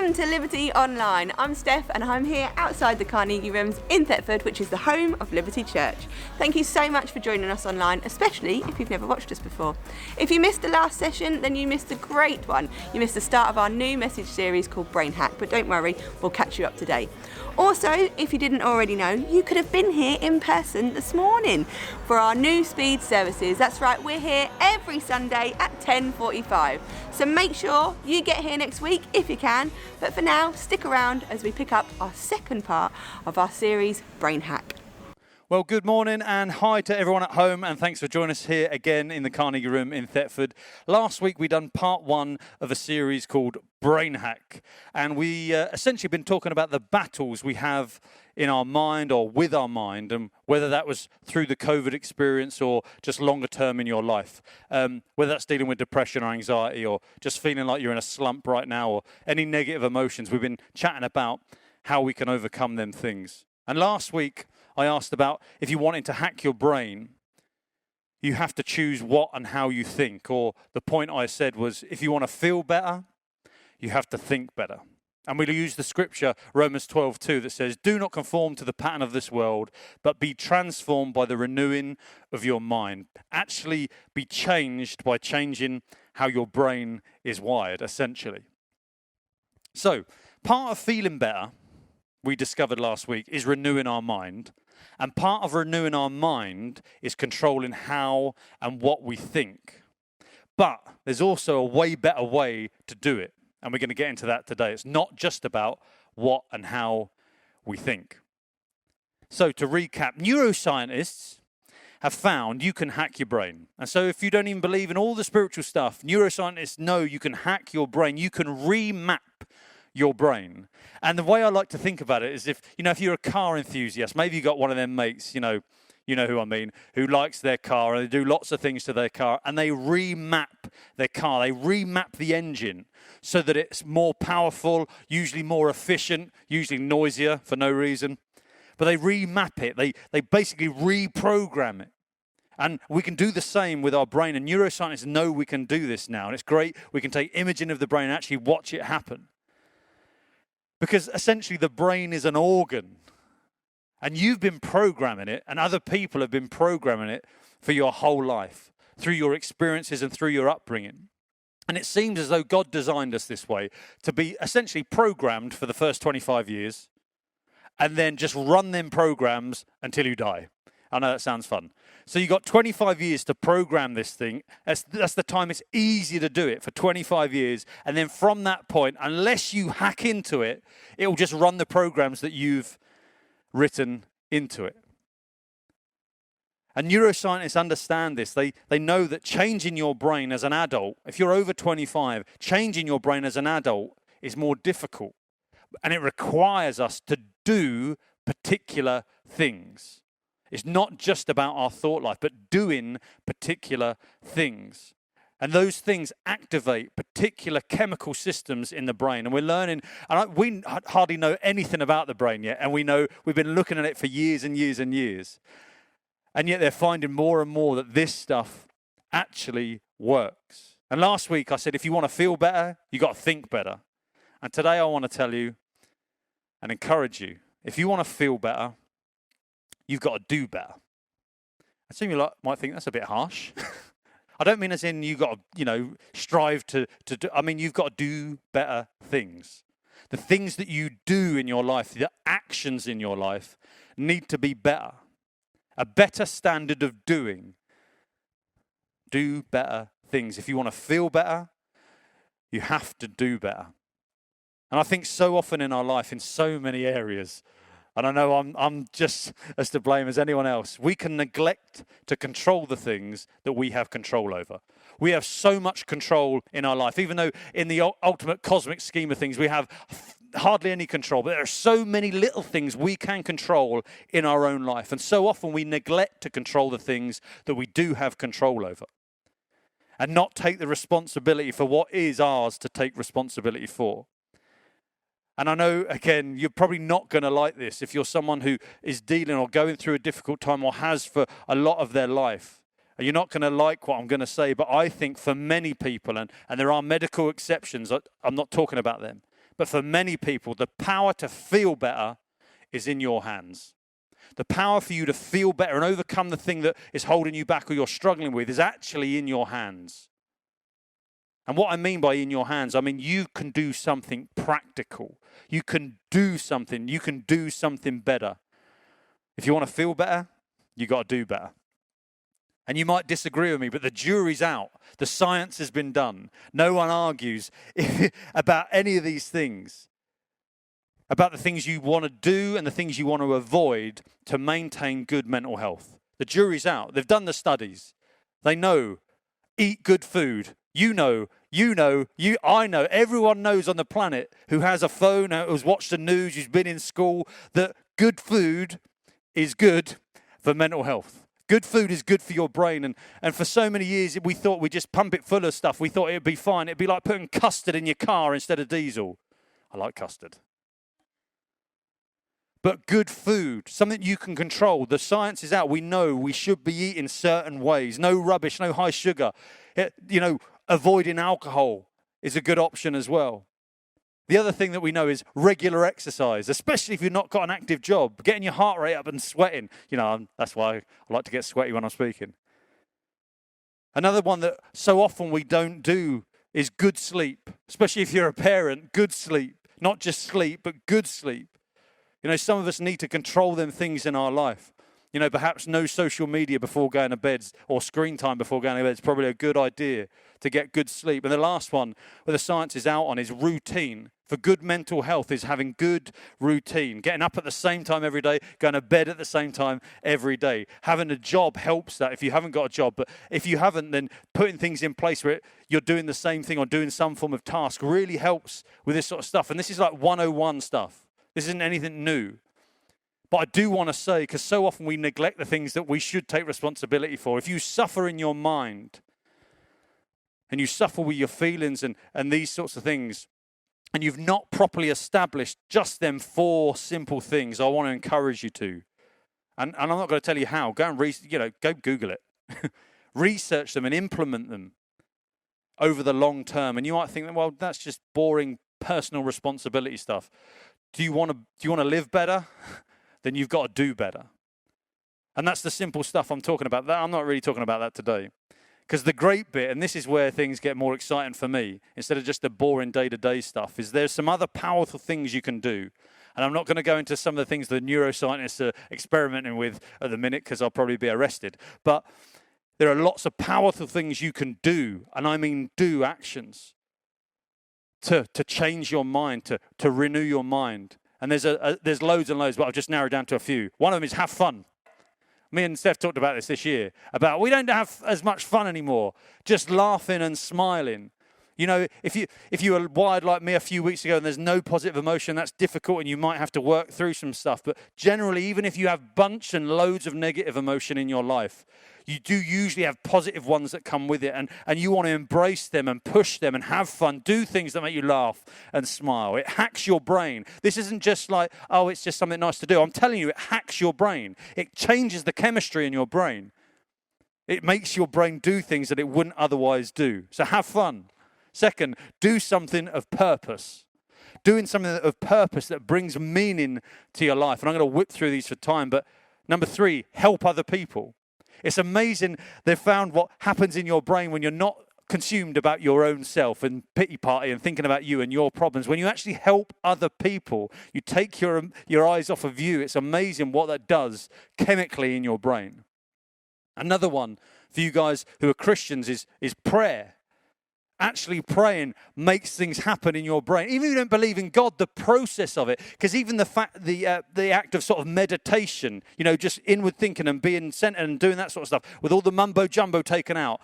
Welcome to Liberty Online. I'm Steph and I'm here outside the Carnegie Rooms in Thetford, which is the home of Liberty Church. Thank you so much for joining us online, especially if you've never watched us before. If you missed the last session, then you missed a great one. You missed the start of our new message series called Brain Hack, but don't worry, we'll catch you up to date. Also, if you didn't already know, you could have been here in person this morning for our new speed services. That's right, we're here every Sunday at 10:45. So make sure you get here next week if you can. But for now, stick around as we pick up our second part of our series, Brain Hack. Well, good morning and hi to everyone at home, and thanks for joining us here again in the Carnegie Room in Thetford. Last week we done part one of a series called Brain Hack, and we essentially been talking about the battles we have in our mind or with our mind, and whether that was through the COVID experience or just longer term in your life, whether that's dealing with depression or anxiety or just feeling like you're in a slump right now or any negative emotions. We've been chatting about how we can overcome them things. And last week I asked about if you wanted to hack your brain, you have to choose what and how you think. Or the point I said was, if you want to feel better, you have to think better. And we'll use the scripture, Romans 12:2, that says, "Do not conform to the pattern of this world, but be transformed by the renewing of your mind." Actually be changed by changing how your brain is wired, essentially. So, part of feeling better, we discovered last week, is renewing our mind. And part of renewing our mind is controlling how and what we think. But there's also a way better way to do it. And we're going to get into that today. It's not just about what and how we think. So to recap, neuroscientists have found you can hack your brain. And so if you don't even believe in all the spiritual stuff, neuroscientists know you can hack your brain. You can remap your brain. And the way I like to think about it is if you're a car enthusiast, maybe you got one of them mates, you know who I mean, who likes their car and they do lots of things to their car and they remap their car. They remap the engine so that it's more powerful, usually more efficient, usually noisier for no reason. But they remap it. They basically reprogram it. And we can do the same with our brain. And neuroscientists know we can do this now. And it's great. We can take imaging of the brain and actually watch it happen. Because essentially the brain is an organ. And you've been programming it, and other people have been programming it for your whole life, through your experiences and through your upbringing. And it seems as though God designed us this way, to be essentially programmed for the first 25 years, and then just run them programs until you die. I know that sounds fun. So you've got 25 years to program this thing. That's the time it's easy to do it, for 25 years. And then from that point, unless you hack into it, it will just run the programs that you've written into it. And neuroscientists understand this. They know that changing your brain as an adult, if you're over 25, changing your brain as an adult is more difficult. And it requires us to do particular things. It's not just about our thought life, but doing particular things. And those things activate particular chemical systems in the brain. And we're learning, and we hardly know anything about the brain yet. And we know we've been looking at it for years and years and years. And yet they're finding more and more that this stuff actually works. And last week I said, if you want to feel better, you got to think better. And today I want to tell you and encourage you, if you want to feel better, you've got to do better. And some of you might think that's a bit harsh. I don't mean as in you got to, strive to do. I mean, you've got to do better things. The things that you do in your life, the actions in your life need to be better. A better standard of doing. Do better things. If you want to feel better, you have to do better. And I think so often in our life, in so many areas, and I know I'm just as to blame as anyone else, we can neglect to control the things that we have control over. We have so much control in our life, even though in the ultimate cosmic scheme of things, we have hardly any control. But there are so many little things we can control in our own life. And so often we neglect to control the things that we do have control over. And not take the responsibility for what is ours to take responsibility for. And I know, again, you're probably not going to like this if you're someone who is dealing or going through a difficult time or has for a lot of their life. You're not going to like what I'm going to say, but I think for many people, and there are medical exceptions, I'm not talking about them, But for many people, the power to feel better is in your hands. The power for you to feel better and overcome the thing that is holding you back or you're struggling with is actually in your hands. And what I mean by in your hands, I mean you can do something practical. You can do something. You can do something better. If you want to feel better, you got to do better. And you might disagree with me, but the jury's out. The science has been done. No one argues about any of these things. About the things you want to do and the things you want to avoid to maintain good mental health. The jury's out. They've done the studies. They know. Eat good food. I know. Everyone knows on the planet who has a phone, who's watched the news, who's been in school, that good food is good for mental health. Good food is good for your brain. And for so many years, we thought we'd just pump it full of stuff. We thought it'd be fine. It'd be like putting custard in your car instead of diesel. I like custard. But good food, something you can control. The science is out. We know we should be eating certain ways. No rubbish, no high sugar. Avoiding alcohol is a good option as well. The other thing that we know is regular exercise, especially if you've not got an active job, getting your heart rate up and sweating. That's why I like to get sweaty when I'm speaking. Another one that so often we don't do is good sleep, especially if you're a parent, good sleep. Not just sleep, but good sleep. Some of us need to control them things in our life. Perhaps no social media before going to bed or screen time before going to bed is probably a good idea to get good sleep. And the last one, where the science is out on, is routine. For good mental health is having good routine. Getting up at the same time every day, going to bed at the same time every day. Having a job helps that if you haven't got a job. But if you haven't, then putting things in place where you're doing the same thing or doing some form of task really helps with this sort of stuff. And this is like 101 stuff. This isn't anything new. But I do want to say, because so often we neglect the things that we should take responsibility for. If you suffer in your mind and you suffer with your feelings and these sorts of things, and you've not properly established just them 4 simple things, I want to encourage you to. And I'm not going to tell you how. Go and go Google it. Research them and implement them over the long term. And you might think, well, that's just boring personal responsibility stuff. Do you want to live better? Then you've got to do better. And that's the simple stuff I'm talking about. I'm not really talking about that today. Because the great bit, and this is where things get more exciting for me, instead of just the boring day-to-day stuff, is there's some other powerful things you can do. And I'm not going to go into some of the things the neuroscientists are experimenting with at the minute, because I'll probably be arrested. But there are lots of powerful things you can do, and I mean do actions, to change your mind, to renew your mind. And there's loads and loads, but I've just narrowed down to a few. One of them is have fun. Me and Steph talked about this year, about we don't have as much fun anymore, just laughing and smiling. If you were wired like me a few weeks ago and there's no positive emotion, that's difficult and you might have to work through some stuff. But generally, even if you have bunch and loads of negative emotion in your life, you do usually have positive ones that come with it. And you want to embrace them and push them and have fun. Do things that make you laugh and smile. It hacks your brain. This isn't just like, oh, it's just something nice to do. I'm telling you, it hacks your brain. It changes the chemistry in your brain. It makes your brain do things that it wouldn't otherwise do. So have fun. Second, do something of purpose. Doing something of purpose that brings meaning to your life. And I'm going to whip through these for time. But number 3, help other people. It's amazing they've found what happens in your brain when you're not consumed about your own self and pity party and thinking about you and your problems. When you actually help other people, you take your eyes off of you. It's amazing what that does chemically in your brain. Another one for you guys who are Christians is prayer. Actually praying makes things happen in your brain. Even if you don't believe in God, the process of it, because even the act of sort of meditation, just inward thinking and being centered and doing that sort of stuff, with all the mumbo jumbo taken out,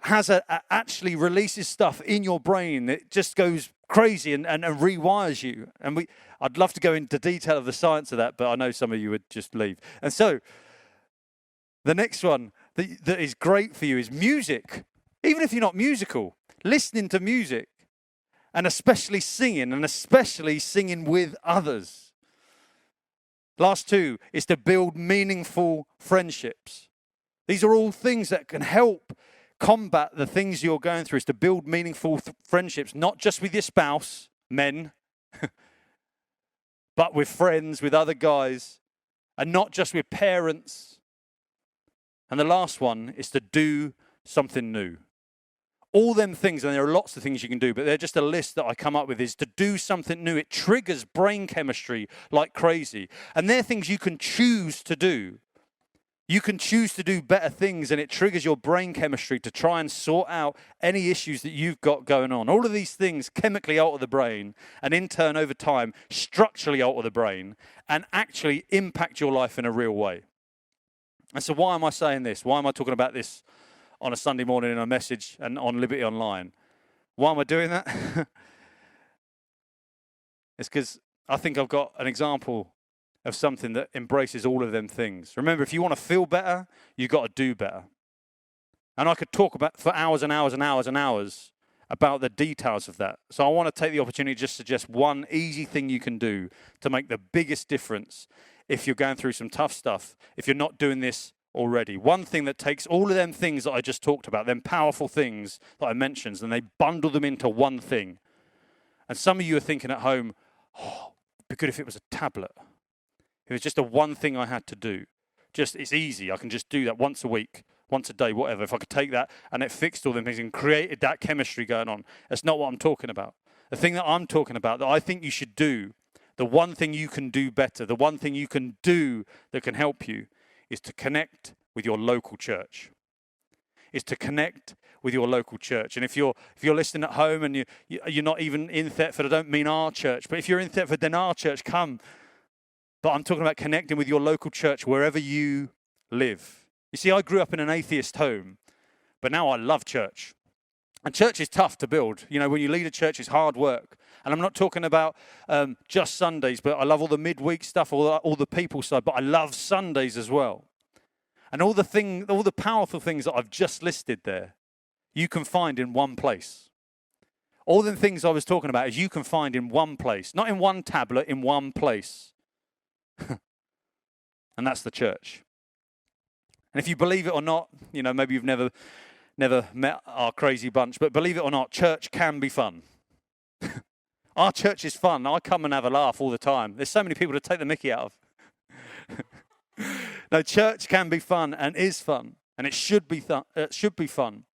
actually releases stuff in your brain. It just goes crazy and rewires you. And I'd love to go into detail of the science of that, but I know some of you would just leave. And so the next one that is great for you is music. Even if you're not musical, listening to music, and especially singing with others. Last 2 is to build meaningful friendships. These are all things that can help combat the things you're going through, is to build meaningful friendships, not just with your spouse, men, but with friends, with other guys, and not just with parents. And the last one is to do something new. All them things, and there are lots of things you can do, but they're just a list that I come up with, is to do something new. It triggers brain chemistry like crazy. And they're things you can choose to do. You can choose to do better things, and it triggers your brain chemistry to try and sort out any issues that you've got going on. All of these things chemically alter the brain, and in turn, over time, structurally alter the brain, and actually impact your life in a real way. And so why am I saying this? Why am I talking about this on a Sunday morning in a message and on Liberty Online? Why am I doing that? It's because I think I've got an example of something that embraces all of them things. Remember, if you want to feel better, you've got to do better. And I could talk about for hours and hours and hours and hours about the details of that. So I want to take the opportunity to just suggest one easy thing you can do to make the biggest difference if you're going through some tough stuff, if you're not doing this already. One thing that takes all of them things that I just talked about, them powerful things that I mentioned, and they bundle them into one thing. And some of you are thinking at home, oh, it'd be good if it was a tablet. It was just a one thing I had to do. It's easy. I can just do that once a week, once a day, whatever. If I could take that and it fixed all them things and created that chemistry going on. That's not what I'm talking about. The thing that I'm talking about that I think you should do, the one thing you can do better, the one thing you can do that can help you is to connect with your local church. Is to connect with your local church. And if you're listening at home and you're not even in Thetford, I don't mean our church, but if you're in Thetford, then our church, come. But I'm talking about connecting with your local church wherever you live. You see, I grew up in an atheist home, but now I love church. And church is tough to build. You know, when you lead a church, it's hard work. And I'm not talking about just Sundays, but I love all the midweek stuff, all the people side, but I love Sundays as well. And all the powerful things that I've just listed there, you can find in one place. All the things I was talking about is you can find in one place, not in one tablet, in one place. And that's the church. And if you believe it or not, you know, maybe you've never met our crazy bunch, but believe it or not, church can be fun. Our church is fun. I come and have a laugh all the time. There's so many people to take the mickey out of. No, church can be fun and is fun, and it should be fun.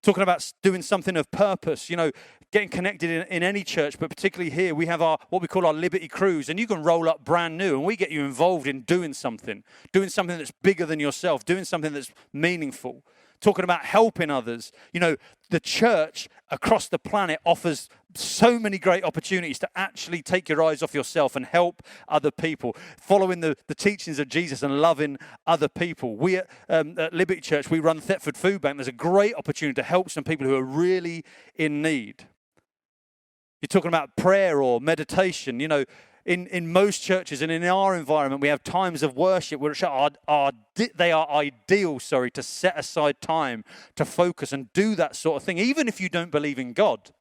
Talking about doing something of purpose, you know, getting connected in any church, but particularly here, we have what we call our Liberty Cruise, and you can roll up brand new, and we get you involved in doing something that's bigger than yourself, doing something that's meaningful. Talking about helping others. You know, the church across the planet offers so many great opportunities to actually take your eyes off yourself and help other people, following the teachings of Jesus and loving other people. We at Liberty Church, we run Thetford Food Bank. There's a great opportunity to help some people who are really in need. You're talking about prayer or meditation, you know. In most churches and in our environment, we have times of worship which they are ideal, to set aside time to focus and do that sort of thing, even if you don't believe in God.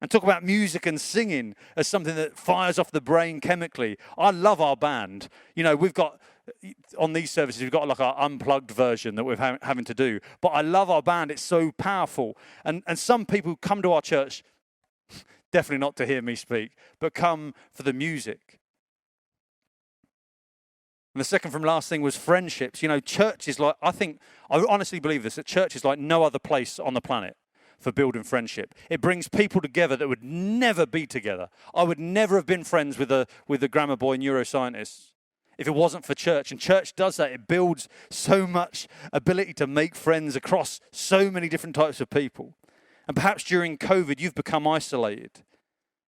And talk about music and singing as something that fires off the brain chemically. I love our band. You know, we've got, on these services, we've got like our unplugged version that we're having to do. But I love our band. It's so powerful. And some people come to our church, definitely not to hear me speak, but come for the music. And the second from last thing was friendships. You know, church is like, I honestly believe this, that church is like no other place on the planet for building friendship. It brings people together that would never be together. I would never have been friends with the grammar boy neuroscientist if it wasn't for church. And church does that. It builds so much ability to make friends across so many different types of people. And perhaps during COVID, you've become isolated.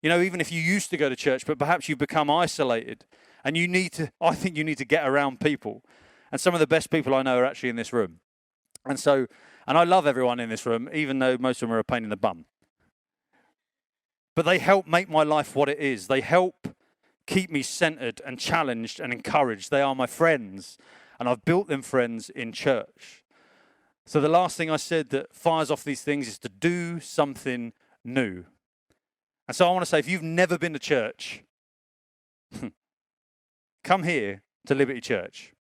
You know, even if you used to go to church, but perhaps you've become isolated. And I think you need to get around people. And some of the best people I know are actually in this room. And I love everyone in this room, even though most of them are a pain in the bum. But they help make my life what it is. They help keep me centered and challenged and encouraged. They are my friends. And I've built them friends in church. So the last thing I said that fires off these things is to do something new. And so I want to say, if you've never been to church, come here to Liberty Church.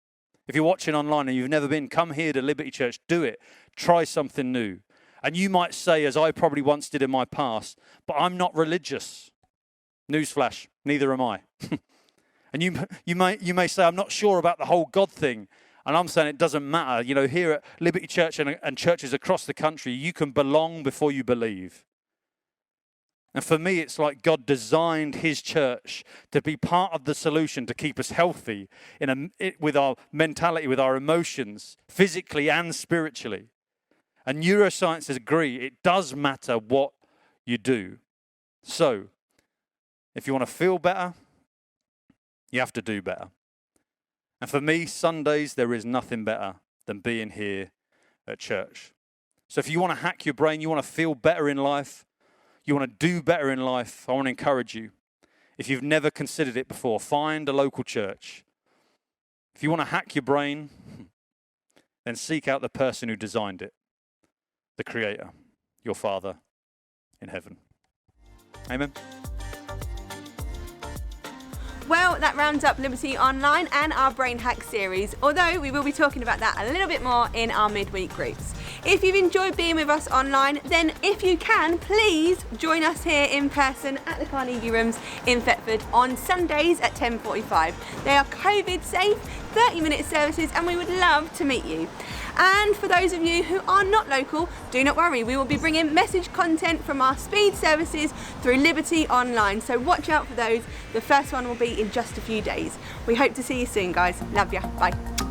If you're watching online and you've never been, come here to Liberty Church. Do it. Try something new. And you might say, as I probably once did in my past, but I'm not religious. Newsflash, neither am I. And you may say, I'm not sure about the whole God thing. And I'm saying it doesn't matter. You know, here at Liberty Church and churches across the country, you can belong before you believe. And for me, it's like God designed his church to be part of the solution to keep us healthy with our mentality, with our emotions, physically and spiritually. And neuroscience agree, it does matter what you do. So, if you want to feel better, you have to do better. And for me, Sundays, there is nothing better than being here at church. So if you want to hack your brain, you want to feel better in life, you want to do better in life, I want to encourage you. If you've never considered it before, find a local church. If you want to hack your brain, then seek out the person who designed it, the Creator, your Father in heaven. Amen. Well, that rounds up Liberty Online and our Brain Hack series, although we will be talking about that a little bit more in our midweek groups. If you've enjoyed being with us online, then if you can, please join us here in person at the Carnegie Rooms in Thetford on Sundays at 10:45. They are COVID safe, 30-minute services, and we would love to meet you. And for those of you who are not local, do not worry, we will be bringing message content from our speed services through Liberty Online, so watch out for those. The first one will be in just a few days. We hope to see you soon, guys. Love ya. Bye.